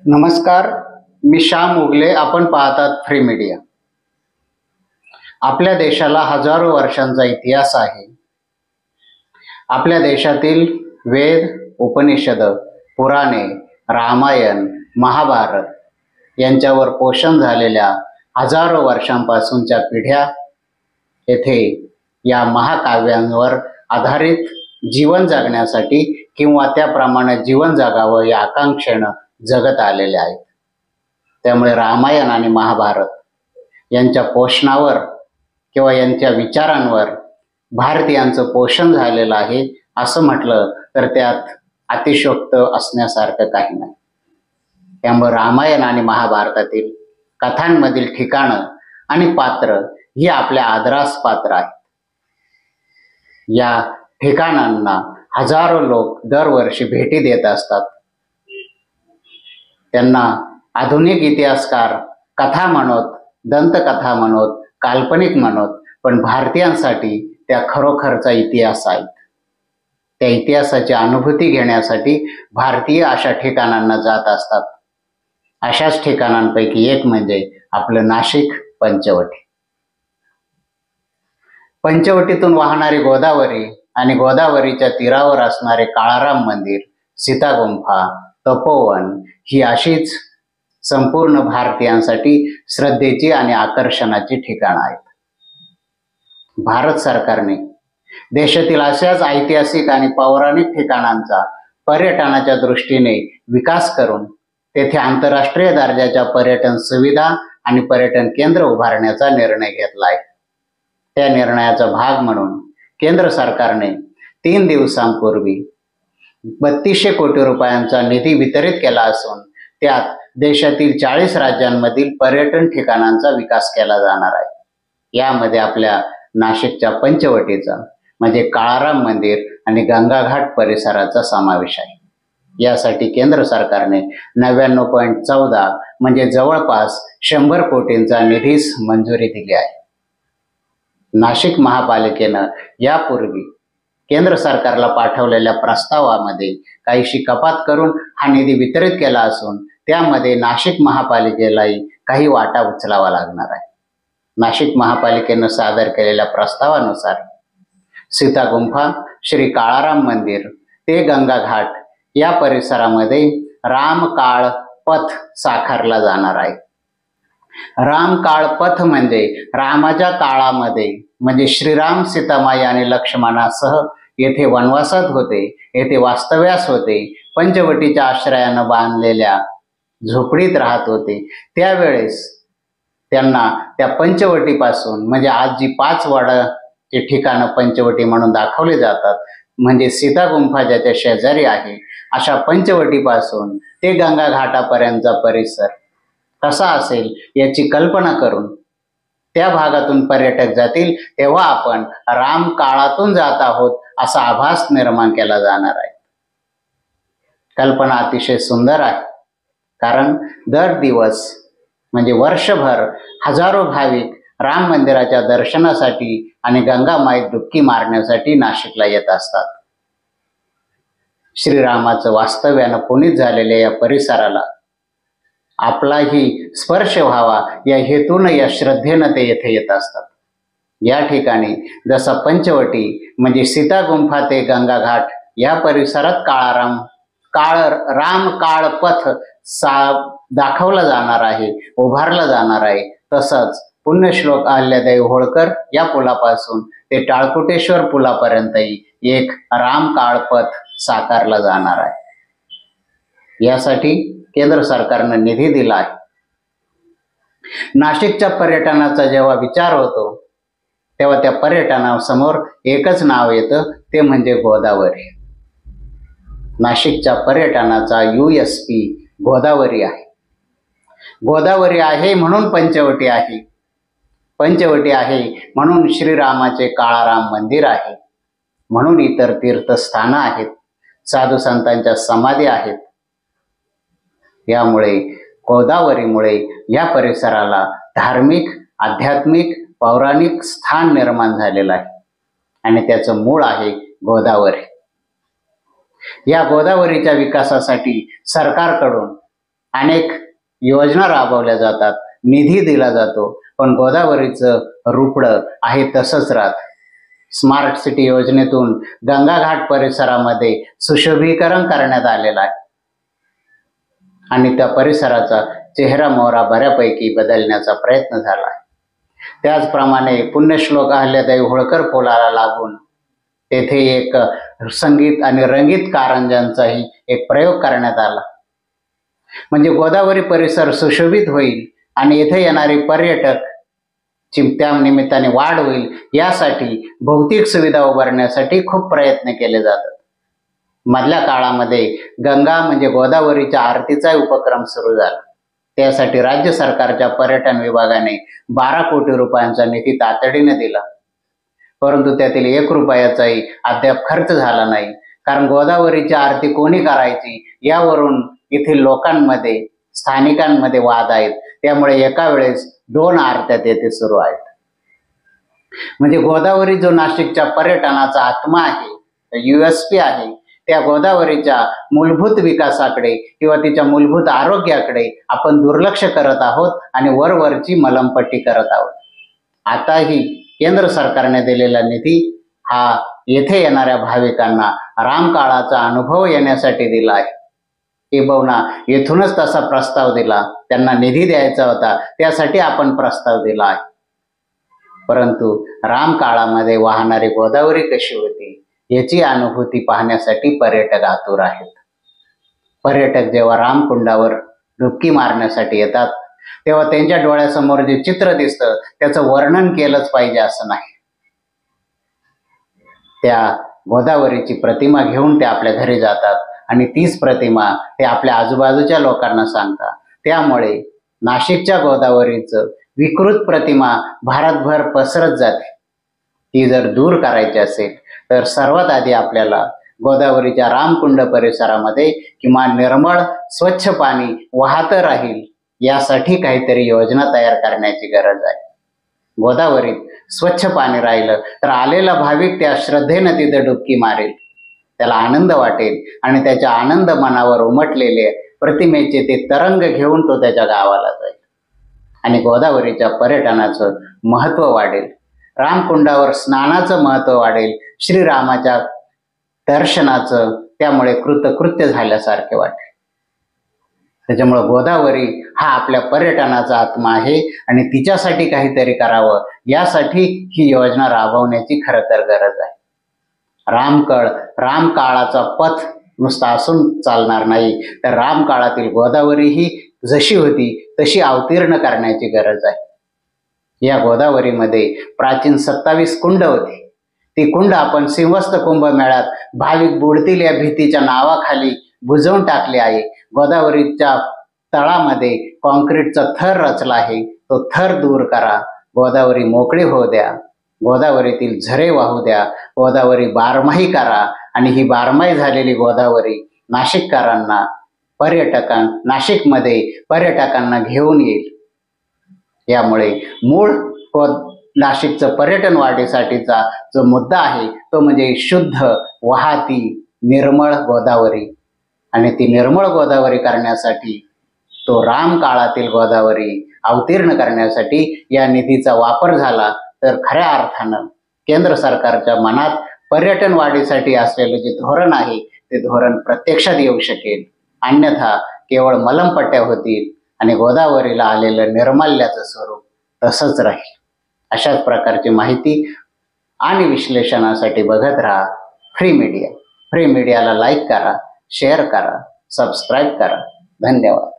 नमस्कार, मी श्याम उगले. आपण पाहतात फ्री मीडिया. आपल्या देशाला हजारो वर्षांचा इतिहास आहे. आपल्या देशातील वेद, उपनिषद, पुराणे, रामायण, महाभारत यांच्यावर पोषण झालेल्या हजारो वर्षांपासूनच्या पिढ्या येथे या महाकाव्यांवर आधारित जीवन जगण्यासाठी किंवा त्याप्रमाणे जीवन जगावं या आकांक्षेनं जगत आलेले आहेत. त्यामुळे रामायण आणि महाभारत यांच्या पोषणावर किंवा यांच्या विचारांवर भारतीयांचं पोषण झालेलं आहे असं म्हटलं तर त्यात अतिशयोक्त असण्यासारखं काही नाही. त्यामुळे रामायण आणि महाभारतातील कथांमधील ठिकाणं आणि पात्र ही आपल्या आदरास पात्र आहेत. या ठिकाणांना हजारो लोक दरवर्षी भेटी देत असतात. त्यांना आधुनिक इतिहासकार कथा म्हणत, दंतकथा म्हणत, काल्पनिक म्हणत, पण भारतीयांसाठी त्या खरोखरचा इतिहास आहेत. त्या इतिहासाची अनुभूती घेण्यासाठी भारतीय अशा ठिकाणांना जात असतात. अशाच ठिकाणांपैकी एक म्हणजे आपलं नाशिक पंचवटी. पंचवटीतून वाहणारी गोदावरी आणि गोदावरीच्या तीरावर असणारे काळाराम मंदिर, सीतागुंफा, तपोवन ही अशीच संपूर्ण भारतीयांसाठी श्रद्धेची आणि आकर्षणाची ठिकाणं आहेत. भारत सरकारने देशातील अशाच ऐतिहासिक आणि पौराणिक ठिकाणांचा पर्यटनाच्या दृष्टीने विकास करून तेथे आंतरराष्ट्रीय दर्जाच्या पर्यटन सुविधा आणि पर्यटन केंद्र उभारण्याचा निर्णय घेतला आहे. त्या निर्णयाचा भाग म्हणून केंद्र सरकारने 3 दिवसांपूर्वी 3200 कोटी रुपयांचा निधी वितरित केला असून त्यात देशातील 40 राज्यांमधील पर्यटन ठिकाणांचा विकास केला जाणार आहे. यामध्ये आपल्या नाशिकच्या पंचवटीचा म्हणजे काळाराम मंदिर आणि गंगाघाट परिसराचा समावेश आहे. यासाठी केंद्र सरकारने 99.14 म्हणजे जवळपास 100 कोटींचा निधीस मंजुरी दिली आहे. नाशिक महापालिकेनं यापूर्वी केंद्र सरकारला पाठवलेल्या प्रस्तावामध्ये काहीशी कपात करून हा निधी वितरित केला असून त्यामध्ये नाशिक महापालिकेलाही काही वाटा उचलावा लागणार आहे. नाशिक महापालिकेनं सादर केलेल्या प्रस्तावानुसार सीतागुंफा, श्री काळाराम मंदिर ते गंगाघाट या परिसरामध्ये रामकाळ पथ साकारला जाणार आहे. रामकाळ पथ म्हणजे रामाच्या काळामध्ये म्हणजे श्रीराम, सीतामाई आणि लक्ष्मणासह येथे वनवासात होते, येथे वास्तव्यास होते, पंचवटीच्या आश्रयानं बांधलेल्या झोपडीत राहत होते. त्यावेळेस त्यांना त्या पंचवटीपासून म्हणजे आज जी 5 वडाची ठिकाणं पंचवटी म्हणून दाखवली जातात म्हणजे सीतागुंफा ज्याच्या शेजारी आहे अशा पंचवटीपासून ते गंगा घाटापर्यंतचा परिसर कसा असेल याची कल्पना करून त्या भागातून पर्यटक जातील तेव्हा आपण राम काळातून जात आहोत असा आभास निर्माण केला जाणार आहे. कल्पना अतिशय सुंदर आहे. कारण दर दिवस म्हणजे वर्षभर हजारो भाविक राम मंदिराच्या दर्शनासाठी आणि गंगामाईत डुबकी मारण्यासाठी नाशिकला येत असतात. श्रीरामाचं वास्तव्यानं पुनीत झालेल्या या परिसराला आपलाही स्पर्श व्हावा या हेतून या श्रद्धेनं ते येथे येत असतात. या ठिकाणी जसा पंचवटी म्हणजे सीतागुंफा ते गंगाघाट या परिसरात राम काळ पथ दाखवला जाणार आहे, उभारला जाणार आहे, तसंच पुण्यश्लोक अहिल्यादेवी होळकर या पुलापासून ते टाळकुटेश्वर पुलापर्यंतही एक रामकाळ पथ साकारला जाणार आहे. यासाठी केंद्र सरकारनं निधी दिला आहे. नाशिकच्या पर्यटनाचा जेव्हा विचार होतो तेव्हा त्या पर्यटनासमोर एकच नाव येतं, ते म्हणजे गोदावरी. नाशिकच्या पर्यटनाचा USP गोदावरी आहे. गोदावरी आहे म्हणून पंचवटी आहे. पंचवटी आहे म्हणून श्रीरामाचे काळाराम मंदिर आहे, म्हणून इतर तीर्थस्थानं आहेत, साधू संतांच्या समाधी आहेत. यामुळे गोदावरीमुळे या परिसराला धार्मिक, आध्यात्मिक, पौराणिक स्थान निर्माण झालेलं आहे आणि त्याचं मूळ आहे गोदावरी. या गोदावरीच्या विकासासाठी सरकारकडून अनेक योजना राबवल्या जातात, निधी दिला जातो, पण गोदावरीचं रुपडं आहे तसंच राहतं. स्मार्ट सिटी योजनेतून गंगा घाट परिसरामध्ये सुशोभीकरण करण्यात आलेलं आहे आणि त्या परिसराचा चेहरा मोहरा बऱ्यापैकी बदलण्याचा प्रयत्न झाला आहे. त्याचप्रमाणे पुण्यश्लोक अहल्यादेवी होळकर पुलाला लागून तेथे एक संगीत आणि रंगीत कारंजांचाही एक प्रयोग करण्यात आला. म्हणजे गोदावरी परिसर सुशोभित होईल आणि येथे येणारे पर्यटक त्या निमित्ताने वाढ होईल, यासाठी भौतिक सुविधा उभारण्यासाठी खूप प्रयत्न केले जातात. मधल्या काळामध्ये गंगा म्हणजे गोदावरीच्या आरतीचा उपक्रम सुरू झाला. त्यासाठी राज्य सरकारच्या पर्यटन विभागाने 12 कोटी रुपयांचा निधी तातडीने दिला, परंतु त्यातील 1 रुपयाचाही अद्याप खर्च झाला नाही. कारण गोदावरीची आरती कोणी करायची यावरून येथील लोकांमध्ये स्थानिकांमध्ये वाद आहेत. त्यामुळे एका वेळेस 2 आरत्या तेथे सुरू आहेत. म्हणजे गोदावरी जो नाशिकच्या पर्यटनाचा आत्मा आहे, USP आहे, त्या गोदावरीच्या मूलभूत विकासाकडे किंवा तिच्या मूलभूत आरोग्याकडे आपण दुर्लक्ष करत आहोत आणि वरवरची मलमपट्टी करत आहोत. आताही केंद्र सरकारने दिलेला निधी हा येथे येणाऱ्या भाविकांना रामकाळाचा अनुभव येण्यासाठी दिला आहे. किंबहुना येथूनच तसा प्रस्ताव दिला, त्यांना निधी द्यायचा होता त्यासाठी आपण प्रस्ताव दिला आहे. परंतु रामकाळामध्ये वाहणारी गोदावरी कशी होती याची अनुभूती पाहण्यासाठी पर्यटक आतुर आहेत. पर्यटक जेव्हा रामकुंडावर डुबकी मारण्यासाठी येतात तेव्हा त्यांच्या डोळ्यासमोर जे चित्र दिसतं त्याचं वर्णन केलंच पाहिजे असं नाही. त्या गोदावरीची प्रतिमा घेऊन ते आपल्या घरी जातात आणि तीच प्रतिमा ते आपल्या आजूबाजूच्या लोकांना सांगतात. त्यामुळे नाशिकच्या गोदावरीचं विकृत प्रतिमा भारतभर पसरत जाते. ती जर दूर करायची असेल तर सर्वात आधी आपल्याला गोदावरीच्या रामकुंड परिसरामध्ये किमान निर्मळ स्वच्छ पाणी वाहत राहील यासाठी काहीतरी योजना तयार करण्याची गरज आहे. गोदावरीत स्वच्छ पाणी राहिलं तर आलेला भाविक त्या श्रद्धेनं तिथे डुबकी मारेल, त्याला आनंद वाटेल आणि त्याच्या आनंद मनावर उमटलेले प्रतिमेचे ते तरंग घेऊन तो त्याच्या गावाला जाईल आणि गोदावरीच्या पर्यटनाचं महत्त्व वाढेल. रामकुंडावर स्नानाचं महत्त्व वाढेल, श्रीरामाच्या दर्शनाचं त्यामुळे कृतकृत्य झाल्यासारखे वाटेल. त्याच्यामुळे गोदावरी हा आपल्या पर्यटनाचा आत्मा आहे आणि तिच्यासाठी काहीतरी करावं यासाठी ही योजना राबवण्याची खरं तर गरज आहे. रामकाळाचा पथ नुसता असून चालणार नाही, तर रामकाळातील गोदावरी ही जशी होती तशी अवतीर्ण करण्याची गरज आहे. या गोदावरीमध्ये प्राचीन 27 कुंड होती. ती कुंड आपण सिंहस्थ कुंभमेळ्यात भाविक बुडतील या भीतीच्या नावाखाली बुजवून टाकली आहे. गोदावरीच्या तळामध्ये कॉन्क्रीटचा थर रचला आहे, तो थर दूर करा, गोदावरी मोकळी होऊ द्या, गोदावरीतील झरे वाहू द्या, गोदावरी बारमाही करा आणि ही बारमाही झालेली गोदावरी नाशिककरांना नाशिकमध्ये पर्यटकांना घेऊन येईल. यामुळे मूळ नाशिकचं पर्यटन वाढीसाठीचा जो मुद्दा आहे तो म्हणजे शुद्ध वाहती निर्मळ गोदावरी आणि ती निर्मळ गोदावरी करण्यासाठी तो रामकाळातील गोदावरी अवतीर्ण करण्यासाठी या निधीचा वापर झाला तर खऱ्या अर्थानं केंद्र सरकारच्या मनात पर्यटन वाढीसाठी असलेलं जे धोरण आहे ते धोरण प्रत्यक्षात येऊ शकेल. अन्यथा केवळ मलमपट्ट्या होतील आणि गोदावरीला आलेलं निर्माल्याचं स्वरूप तसंच राहील. अशाच प्रकारची माहिती आणि विश्लेषणासाठी बघत राहा फ्री मीडिया. फ्री मीडियाला लाईक करा, शेअर करा, सबस्क्राईब करा. धन्यवाद.